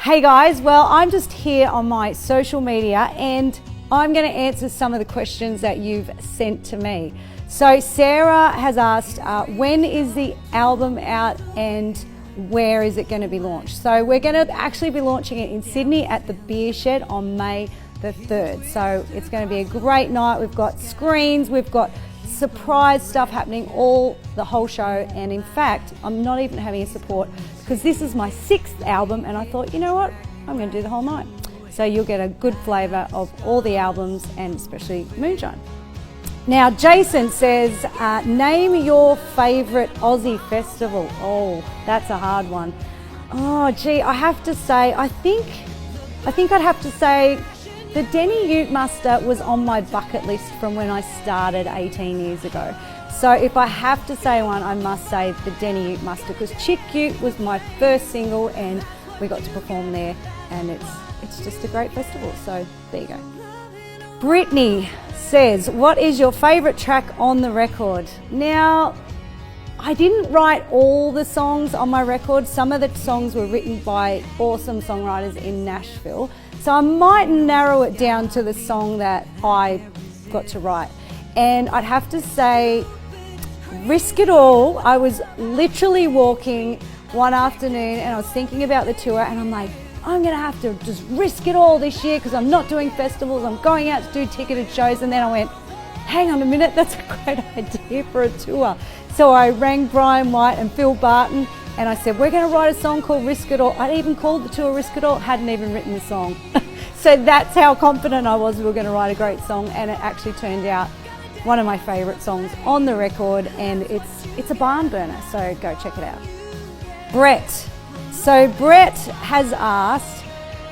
Hey guys, well, I'm just here on my social media and I'm going to answer some of the questions that you've sent to me. So Sarah has asked, when is the album out and where is it going to be launched? So we're going to actually be launching it in Sydney at the Beer Shed on May the 3rd. So it's going to be a great night. We've got screens, we've got surprise stuff happening the whole show, and in fact I'm not even having a support because this is my 6th album and I thought, you know what, I'm going to do the whole night. So you'll get a good flavour of all the albums and especially Moonshine. Now Jason says, name your favourite Aussie festival. Oh, that's a hard one. Oh gee, I have to say, I think I'd have to say the Denny Ute Muster was on my bucket list from when I started 18 years ago. So if I have to say one, I must say the Denny Ute Muster, because Chick Ute was my first single and we got to perform there, and it's just a great festival, so there you go. Brittany says, what is your favourite track on the record? Now, I didn't write all the songs on my record. Some of the songs were written by awesome songwriters in Nashville. So I might narrow it down to the song that I got to write. And I'd have to say, Risk It All. I was literally walking one afternoon and I was thinking about the tour and I'm like, I'm gonna have to just risk it all this year because I'm not doing festivals, I'm going out to do ticketed shows. And then I went, hang on a minute, that's a great idea for a tour. So I rang Brian White and Phil Barton and I said, we're going to write a song called Risk It All. I'd even called the tour Risk It All, hadn't even written the song. So that's how confident I was we were going to write a great song, and it actually turned out one of my favourite songs on the record, and it's a barn burner, so go check it out. Brett. So Brett has asked,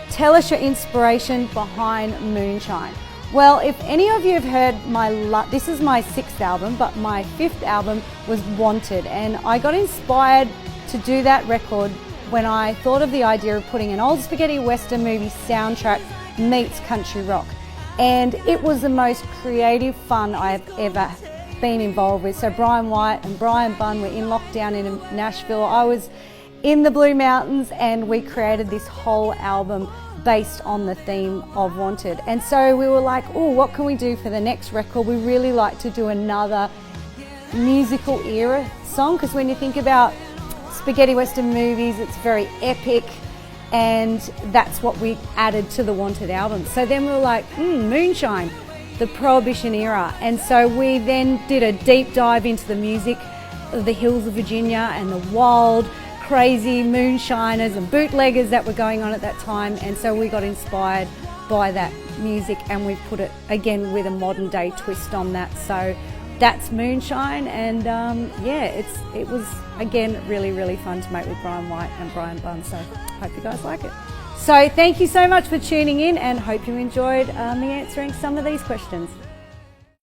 tell us your inspiration behind Moonshine. Well, if any of you have heard this is my 6th album, but my 5th album was Wanted, and I got inspired to do that record when I thought of the idea of putting an old spaghetti western movie soundtrack meets country rock. And it was the most creative fun I've ever been involved with. So Brian White and Brian Bunn were in lockdown in Nashville. I was in the Blue Mountains and we created this whole album based on the theme of Wanted. And so we were like, oh, what can we do for the next record? We really like to do another musical era song, because when you think about spaghetti western movies, it's very epic, and that's what we added to the Wanted album. So then we were like, Moonshine, the Prohibition era. And so we then did a deep dive into the music of the hills of Virginia and the wild, crazy moonshiners and bootleggers that were going on at that time. And so we got inspired by that music and we put it again with a modern day twist on that. So that's Moonshine, and yeah, it was again really fun to make with Brian White and Brian Bunn, so hope you guys like it. So thank you so much for tuning in and hope you enjoyed me answering some of these questions.